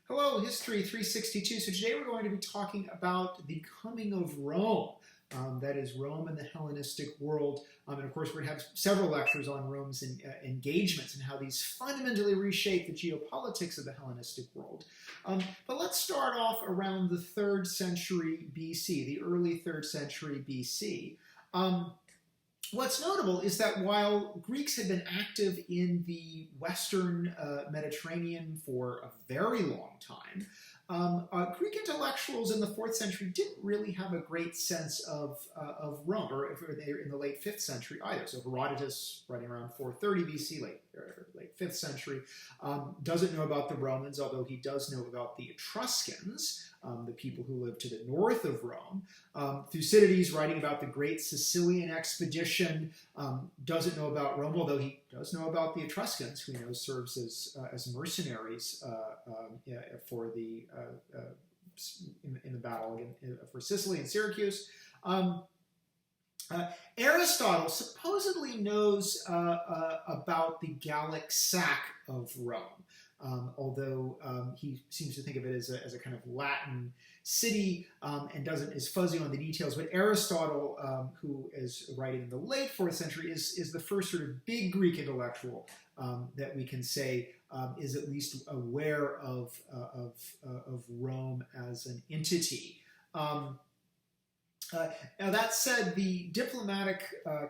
Hello, History 362. So today we're going to be talking about the coming of Rome. That is Rome and the Hellenistic world. And of course, we're going to have several lectures on Rome's engagements and how these fundamentally reshape the geopolitics of the Hellenistic world. But let's start off around the 3rd century BC, the early 3rd century BC. What's notable is that while Greeks had been active in the Western Mediterranean for a very long time, Greek intellectuals in the 4th century didn't really have a great sense of Rome, or in the late 5th century either. So Herodotus, writing around 430 BC, late 5th century, doesn't know about the Romans, although he does know about the Etruscans, the people who lived to the north of Rome. Thucydides, writing about the Great Sicilian Expedition, doesn't know about Rome, although he does know about the Etruscans, who he knows serves as mercenaries for the in the battle for Sicily and Syracuse. Aristotle supposedly knows about the Gallic sack of Rome, although he seems to think of it as a kind of Latin city and is fuzzy on the details. But Aristotle, who is writing in the late 4th century, is the first sort of big Greek intellectual that we can say is at least aware of Rome as an entity. Now that said, the diplomatic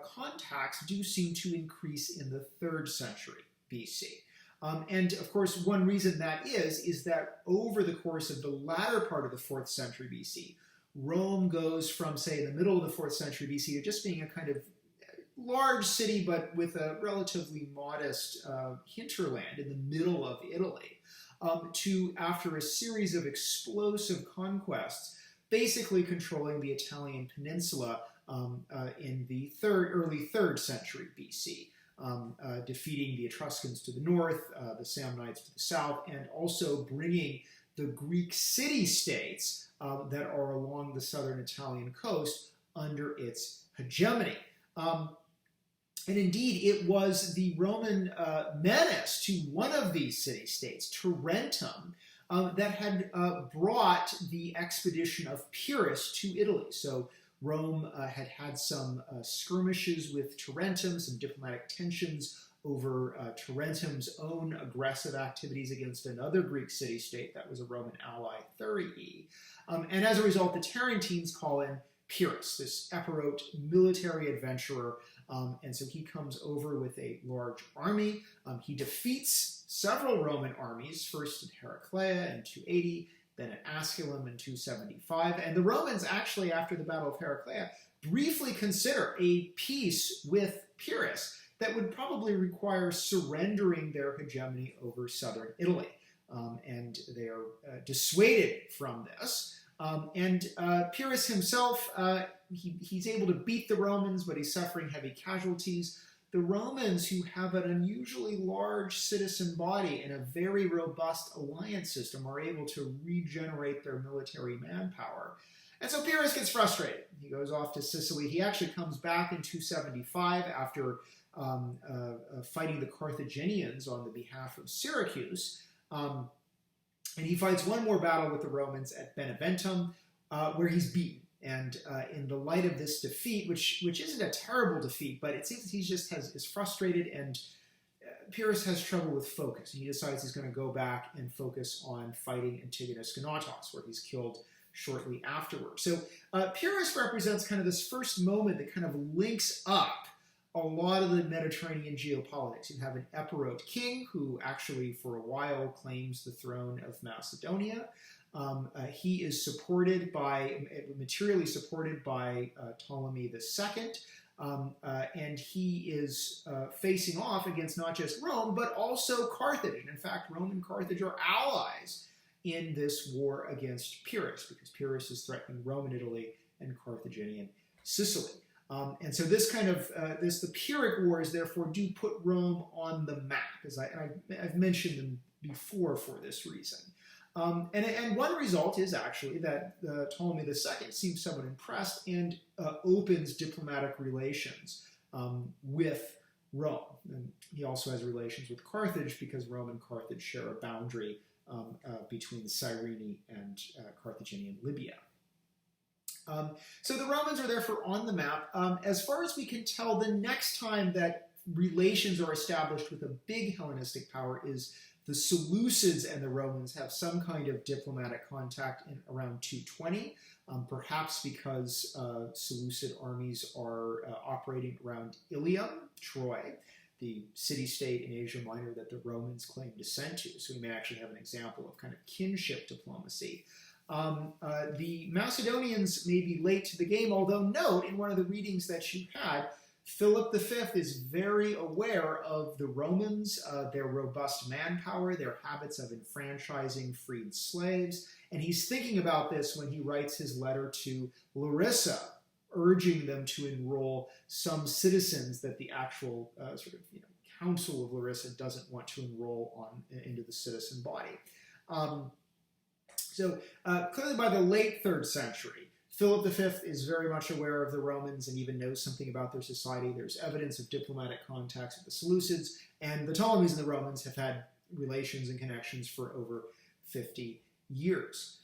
contacts do seem to increase in the 3rd century BC. And of course, one reason that is that over the course of the latter part of the 4th century BC, Rome goes from, say, the middle of the 4th century BC to just being a kind of large city, but with a relatively modest hinterland in the middle of Italy, to, after a series of explosive conquests, basically controlling the Italian peninsula in the early 3rd century BC. Defeating the Etruscans to the north, the Samnites to the south, and also bringing the Greek city-states that are along the southern Italian coast under its hegemony. And indeed, it was the Roman menace to one of these city-states, Tarentum, that had brought the expedition of Pyrrhus to Italy. So Rome had some skirmishes with Tarentum, some diplomatic tensions over Tarentum's own aggressive activities against another Greek city-state that was a Roman ally, Thurii. And as a result, the Tarentines call in Pyrrhus, this Epirot military adventurer, and so he comes over with a large army. He defeats several Roman armies, first at Heraclea in 280, then at Asculum in 275. And the Romans actually, after the Battle of Heraclea, briefly consider a peace with Pyrrhus that would probably require surrendering their hegemony over southern Italy. And they are dissuaded from this. And Pyrrhus himself, he's able to beat the Romans, but he's suffering heavy casualties. The Romans, who have an unusually large citizen body and a very robust alliance system, are able to regenerate their military manpower. And so Pyrrhus gets frustrated. He goes off to Sicily. He actually comes back in 275 after fighting the Carthaginians on the behalf of Syracuse. And he fights one more battle with the Romans at Beneventum, where he's beaten. And in the light of this defeat, which isn't a terrible defeat, but it seems he just is frustrated, and Pyrrhus has trouble with focus. He decides he's going to go back and focus on fighting Antigonus Gonatas, where he's killed shortly afterwards. So Pyrrhus represents kind of this first moment that kind of links up a lot of the Mediterranean geopolitics. You have an Epirot king who actually for a while claims the throne of Macedonia. He is materially supported by Ptolemy II, and he is facing off against not just Rome, but also Carthage. And in fact, Rome and Carthage are allies in this war against Pyrrhus, because Pyrrhus is threatening Roman Italy and Carthaginian Sicily. And so this kind of, the Pyrrhic Wars, therefore, do put Rome on the map, as I've mentioned them before for this reason. And one result is actually that Ptolemy II seems somewhat impressed and opens diplomatic relations with Rome. And he also has relations with Carthage because Rome and Carthage share a boundary between Cyrene and Carthaginian Libya. So the Romans are therefore on the map. As far as we can tell, the next time that relations are established with a big Hellenistic power is the Seleucids and the Romans have some kind of diplomatic contact in around 220, perhaps because Seleucid armies are operating around Ilium, Troy, the city-state in Asia Minor that the Romans claim descent to. So we may actually have an example of kind of kinship diplomacy. The Macedonians may be late to the game, although note in one of the readings that you had, Philip V is very aware of the Romans, their robust manpower, their habits of enfranchising freed slaves, and he's thinking about this when he writes his letter to Larissa, urging them to enroll some citizens that the actual Council of Larissa doesn't want to enroll into the citizen body. So clearly by the late 3rd century, Philip V is very much aware of the Romans and even knows something about their society. There's evidence of diplomatic contacts with the Seleucids, and the Ptolemies and the Romans have had relations and connections for over 50 years.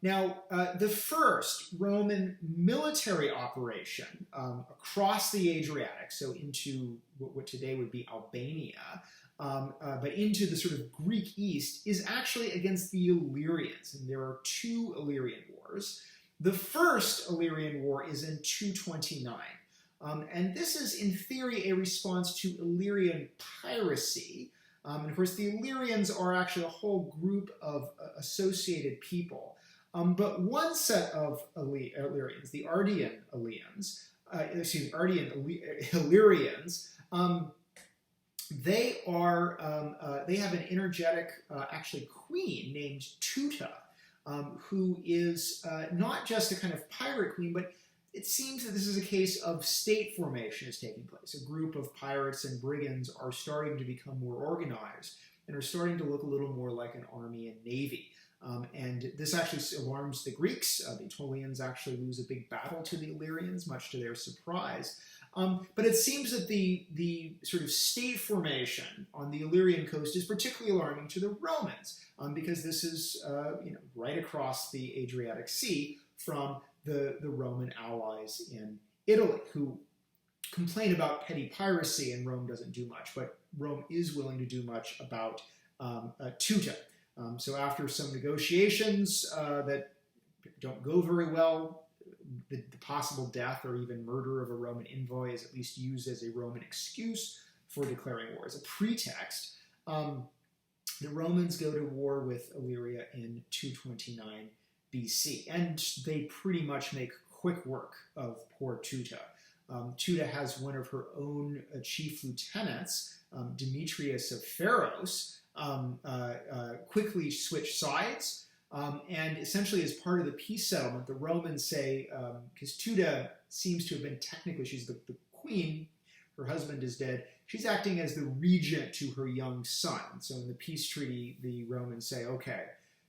Now, the first Roman military operation across the Adriatic, so into what today would be Albania, but into the sort of Greek East, is actually against the Illyrians. And there are 2 Illyrian wars. The first Illyrian war is in 229. And this is, in theory, a response to Illyrian piracy. And of course, the Illyrians are actually a whole group of associated people. But one set of Illyrians, the Ardiaean Illyrians, they have an energetic, actually, queen named Tuta, who is not just a kind of pirate queen, but it seems that this is a case of state formation is taking place. A group of pirates and brigands are starting to become more organized and are starting to look a little more like an army and navy. And this actually alarms the Greeks. The Aetolians actually lose a big battle to the Illyrians, much to their surprise. But it seems that the sort of state formation on the Illyrian coast is particularly alarming to the Romans, because this is right across the Adriatic Sea from the Roman allies in Italy, who complain about petty piracy, and Rome doesn't do much. But Rome is willing to do much about Tuta. So after some negotiations that don't go very well, the possible death or even murder of a Roman envoy is at least used as a Roman excuse for declaring war, as a pretext. The Romans go to war with Illyria in 229 BC, and they pretty much make quick work of poor Tuta. Tuta has one of her own chief lieutenants, Demetrius of Pharos, quickly switch sides. And essentially, as part of the peace settlement, the Romans say, because Tuta seems to have been technically, she's the queen, her husband is dead, she's acting as the regent to her young son. So in the peace treaty, the Romans say, okay,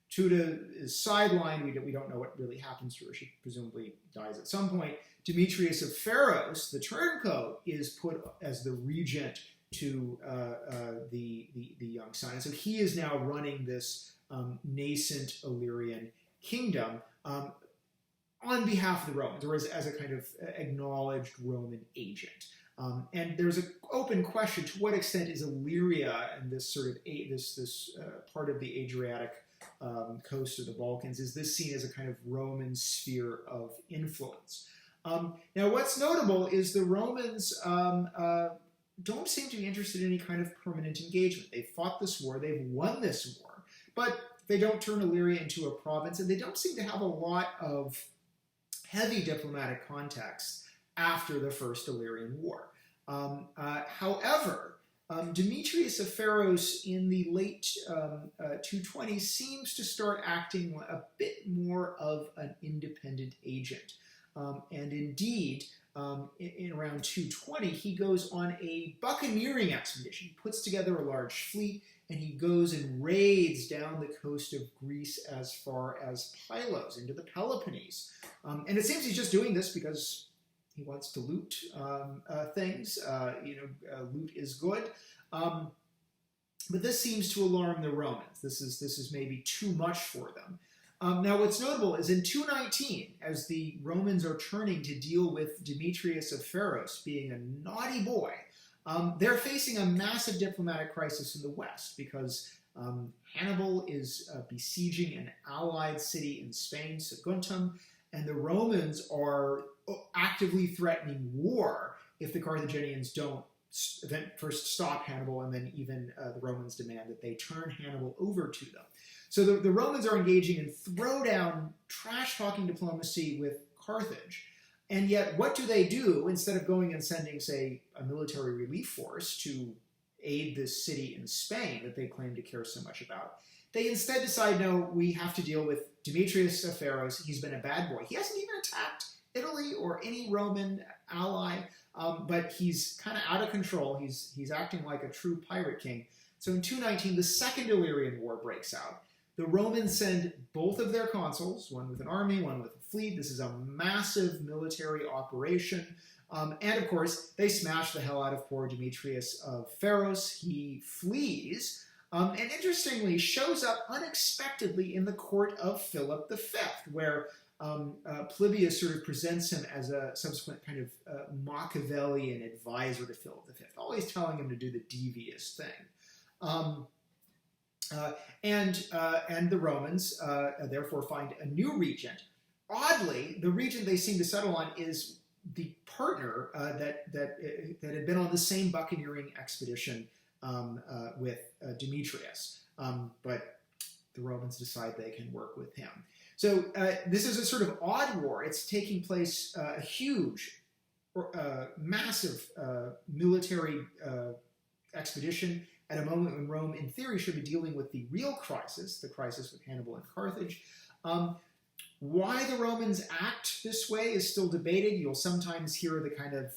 Tuta is sidelined, we don't know what really happens to her, she presumably dies at some point. Demetrius of Pharos, the turncoat, is put as the regent to the young son. And so he is now running this nascent Illyrian kingdom on behalf of the Romans, or as a kind of acknowledged Roman agent. And there's an open question: to what extent is Illyria and this sort of this part of the Adriatic coast of the Balkans, is this seen as a kind of Roman sphere of influence? Now, what's notable is the Romans don't seem to be interested in any kind of permanent engagement. They fought this war, they've won this war, but they don't turn Illyria into a province, and they don't seem to have a lot of heavy diplomatic contacts after the First Illyrian War. However, Demetrius of Pharos in the late 220s seems to start acting a bit more of an independent agent. And indeed, in around 220, he goes on a buccaneering expedition. He puts together a large fleet, and he goes and raids down the coast of Greece as far as Pylos, into the Peloponnese. And it seems he's just doing this because he wants to loot things. Loot is good. But this seems to alarm the Romans. This is maybe too much for them. Now, what's notable is in 219, as the Romans are turning to deal with Demetrius of Pharos being a naughty boy, they're facing a massive diplomatic crisis in the west because Hannibal is besieging an allied city in Spain, Saguntum, and the Romans are actively threatening war if the Carthaginians don't first stop Hannibal, and then even the Romans demand that they turn Hannibal over to them. So the Romans are engaging in throwdown, trash-talking diplomacy with Carthage. And yet, what do? Instead of going and sending, say, a military relief force to aid this city in Spain that they claim to care so much about, they instead decide, no, we have to deal with Demetrius of Pharos. He's been a bad boy. He hasn't even attacked Italy or any Roman ally, but he's kind of out of control. He's acting like a true pirate king. So in 219, the Second Illyrian War breaks out. The Romans send both of their consuls, one with an army, one with a fleet. This is a massive military operation. And of course, they smash the hell out of poor Demetrius of Pharos. He flees, and interestingly shows up unexpectedly in the court of Philip V, where Polybius sort of presents him as a subsequent kind of Machiavellian advisor to Philip V, always telling him to do the devious thing. And the Romans therefore find a new regent. Oddly, the regent they seem to settle on is the partner that had been on the same buccaneering expedition with Demetrius. But the Romans decide they can work with him. So this is a sort of odd war. It's taking place, a huge, massive military expedition at a moment when Rome, in theory, should be dealing with the real crisis, the crisis with Hannibal and Carthage. Why the Romans act this way is still debated. You'll sometimes hear the kind of,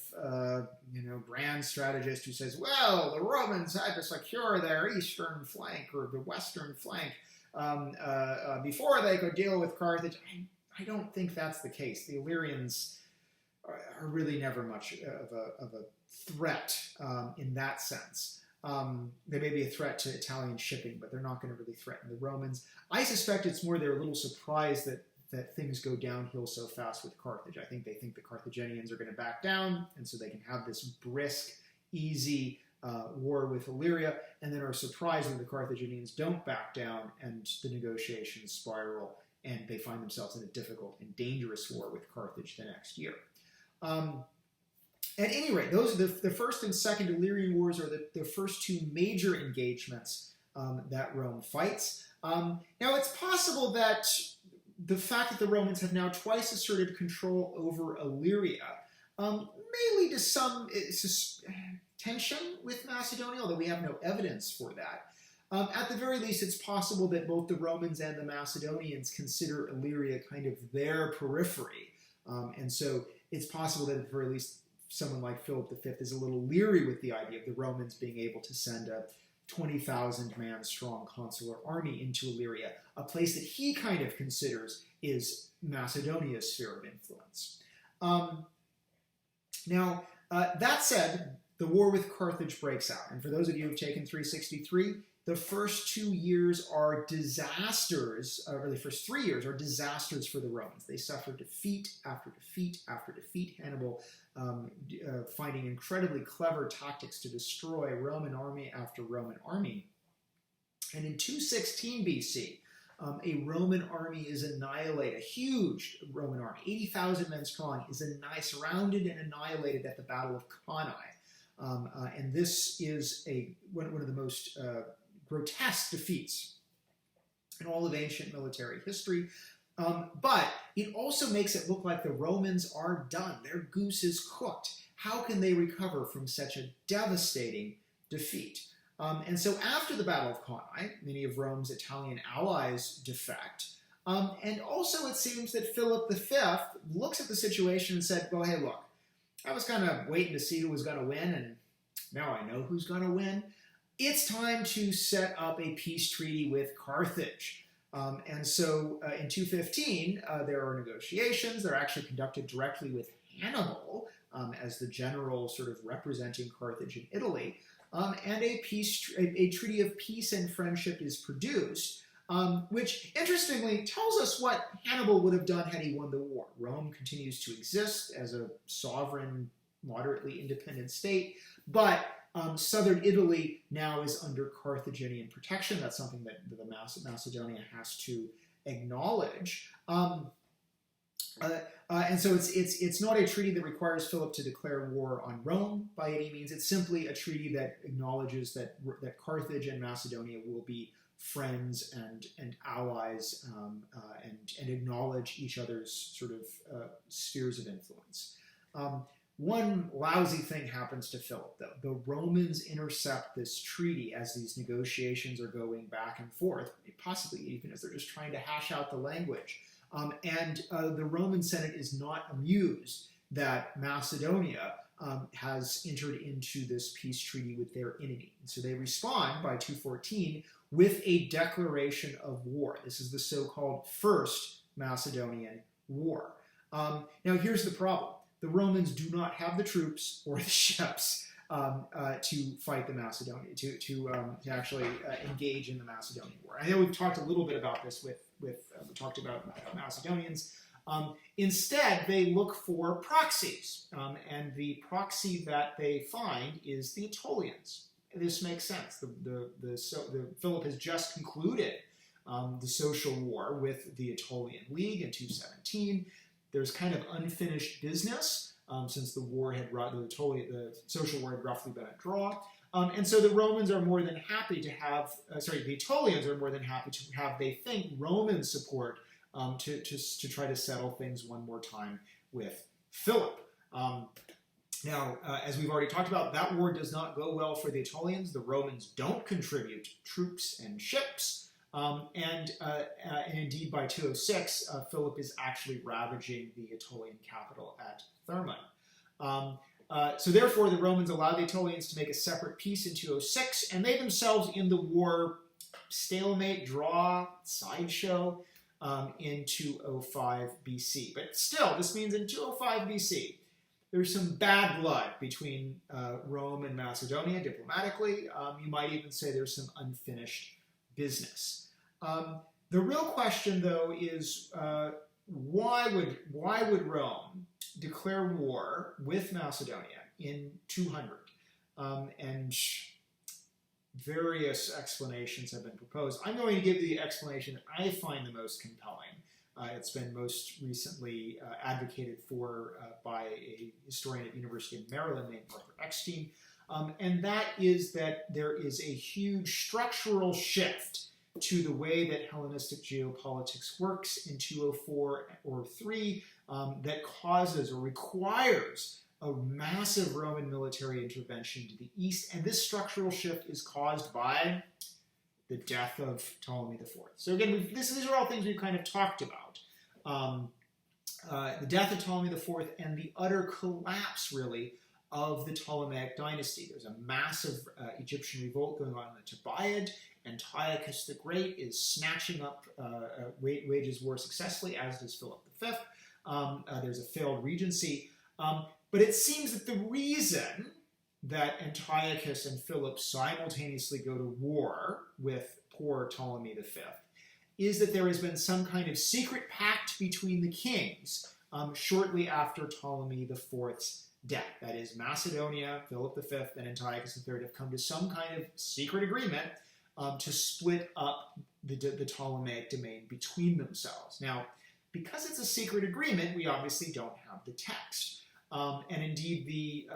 grand strategist who says, well, the Romans had to secure their eastern flank or the western flank before they could deal with Carthage. I don't think that's the case. The Illyrians are really never much of a threat in that sense. They may be a threat to Italian shipping, but they're not going to really threaten the Romans. I suspect it's more they're a little surprised that things go downhill so fast with Carthage. I think they think the Carthaginians are going to back down, and so they can have this brisk, easy war with Illyria, and then are surprised when the Carthaginians don't back down and the negotiations spiral, and they find themselves in a difficult and dangerous war with Carthage the next year. At any rate, those are the First and Second Illyrian Wars are the first two major engagements that Rome fights. Now, it's possible that the fact that the Romans have now twice asserted control over Illyria may lead to some tension with Macedonia, although we have no evidence for that. At the very least, it's possible that both the Romans and the Macedonians consider Illyria kind of their periphery. And so it's possible that at the very least, someone like Philip V is a little leery with the idea of the Romans being able to send a 20,000-man strong consular army into Illyria, a place that he kind of considers is Macedonia's sphere of influence. Now, that said, the war with Carthage breaks out. And for those of you who have taken 363, the first 2 years are disasters, or the first 3 years are disasters for the Romans. They suffer defeat after defeat after defeat. Hannibal finding incredibly clever tactics to destroy Roman army after Roman army. And in 216 BC, a Roman army is annihilated, a huge Roman army, 80,000 men strong, is surrounded and annihilated at the Battle of Cannae. And this is one of the most grotesque defeats in all of ancient military history. But it also makes it look like the Romans are done. Their goose is cooked. How can they recover from such a devastating defeat? And so after the Battle of Cannae, many of Rome's Italian allies defect. And also it seems that Philip V looks at the situation and said, well, hey, look, I was kind of waiting to see who was going to win, and now I know who's going to win. It's time to set up a peace treaty with Carthage. And so in 215, there are negotiations. They're actually conducted directly with Hannibal as the general sort of representing Carthage in Italy. and a treaty of peace and friendship is produced, which interestingly tells us what Hannibal would have done had he won the war. Rome continues to exist as a sovereign, moderately independent state, but southern Italy now is under Carthaginian protection. That's something that Macedonia has to acknowledge. And so it's not a treaty that requires Philip to declare war on Rome by any means. It's simply a treaty that acknowledges that Carthage and Macedonia will be friends and allies and acknowledge each other's sort of spheres of influence. One lousy thing happens to Philip, though. The Romans intercept this treaty as these negotiations are going back and forth, possibly even as they're just trying to hash out the language. And the Roman Senate is not amused that Macedonia has entered into this peace treaty with their enemy. And so they respond by 214 with a declaration of war. This is the so-called First Macedonian War. Now here's the problem. The Romans do not have the troops or the ships to fight the Macedonia, to actually engage in the Macedonian War. I know we've talked a little bit about this we talked about Macedonians. Instead, they look for proxies, and the proxy that they find is the Aetolians. This makes sense. Philip has just concluded the social war with the Aetolian League in 217. There's kind of unfinished business since the social war had roughly been a draw. And so the Romans are more than happy to have, the Aetolians are more than happy to have, they think, Roman support to try to settle things one more time with Philip. Now, as we've already talked about, that war does not go well for the Aetolians. The Romans don't contribute troops and ships. And indeed, by 206, Philip is actually ravaging the Aetolian capital at Thermon. So therefore, the Romans allow the Aetolians to make a separate peace in 206, and they themselves in the war stalemate, draw, sideshow in 205 BC. But still, this means in 205 BC, there's some bad blood between Rome and Macedonia diplomatically. You might even say there's some unfinished business. The real question, though, is why would Rome declare war with Macedonia in 200? And various explanations have been proposed. I'm going to give you the explanation that I find the most compelling. It's been most recently advocated for by a historian at the University of Maryland named Arthur Eckstein, and that is that there is a huge structural shift to the way that Hellenistic geopolitics works in 204 or 3 that causes or requires a massive Roman military intervention to the east, and this structural shift is caused by the death of Ptolemy IV. So again, these are all things we've kind of talked about. The death of Ptolemy IV and the utter collapse, really, of the Ptolemaic dynasty. There's a massive Egyptian revolt going on in the Tobiad. Antiochus the Great is snatching up, wages war successfully, as does Philip V. There's a failed regency. But it seems that the reason that Antiochus and Philip simultaneously go to war with poor Ptolemy V is that there has been some kind of secret pact between the kings shortly after Ptolemy IV's death. That is, Macedonia, Philip V, and Antiochus III have come to some kind of secret agreement to split up the Ptolemaic domain between themselves. Now, because it's a secret agreement, we obviously don't have the text. And indeed, the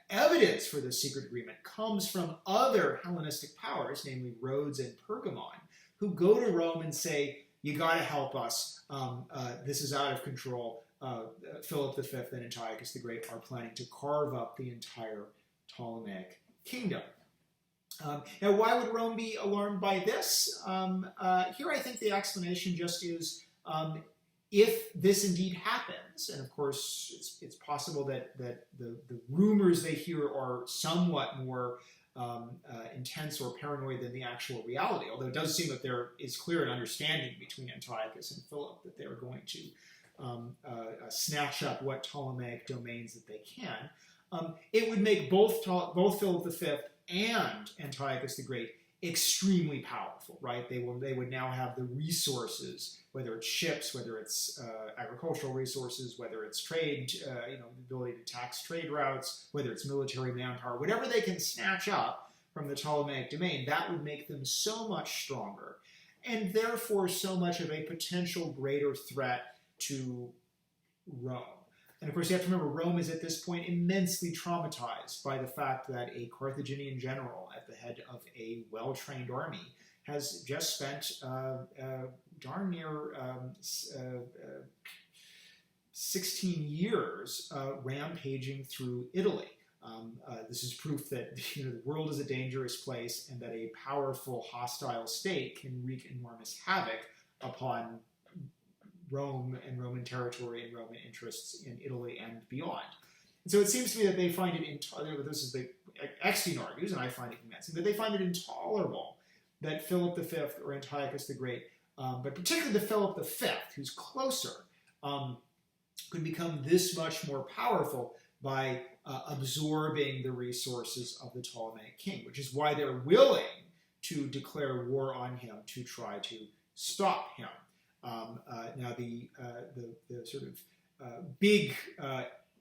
evidence for this secret agreement comes from other Hellenistic powers, namely Rhodes and Pergamon, who go to Rome and say, you got to help us. This is out of control. Philip V and Antiochus the Great are planning to carve up the entire Ptolemaic kingdom. Now, why would Rome be alarmed by this? Here I think the explanation just is, if this indeed happens, and of course it's possible that the rumors they hear are somewhat more intense or paranoid than the actual reality, although it does seem that there is clear an understanding between Antiochus and Philip that they are going to snatch up what Ptolemaic domains that they can. it would make both Philip V and Antiochus the Great extremely powerful, right? They would now have the resources, whether it's ships, whether it's agricultural resources, whether it's trade, the ability to tax trade routes, whether it's military manpower, whatever they can snatch up from the Ptolemaic domain, that would make them so much stronger, and therefore so much of a potential greater threat to Rome. And of course, you have to remember, Rome is at this point immensely traumatized by the fact that a Carthaginian general at the head of a well-trained army has just spent darn near 16 years rampaging through Italy. This is proof that the world is a dangerous place and that a powerful, hostile state can wreak enormous havoc upon Rome and Roman territory and Roman interests in Italy and beyond. And so it seems to me that they find it intolerable. This is the Eckstein argues, and I find it convincing, that they find it intolerable that Philip V or Antiochus the Great, but particularly the Philip V, who's closer, could become this much more powerful by absorbing the resources of the Ptolemaic king, which is why they're willing to declare war on him to try to stop him. Now, the sort of big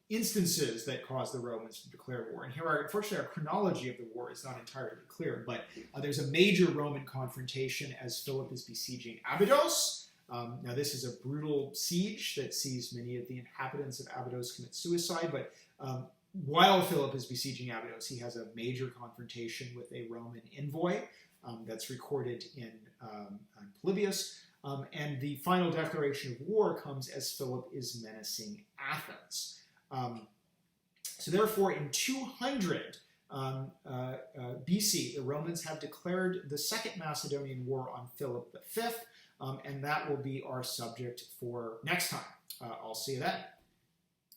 instances that caused the Romans to declare war, and here are, unfortunately, our chronology of the war is not entirely clear, but there's a major Roman confrontation as Philip is besieging Abydos. Now, this is a brutal siege that sees many of the inhabitants of Abydos commit suicide, but while Philip is besieging Abydos, he has a major confrontation with a Roman envoy that's recorded in Polybius. And the final declaration of war comes as Philip is menacing Athens. So therefore, in 200 BC, the Romans have declared the Second Macedonian War on Philip V, and that will be our subject for next time. I'll see you then.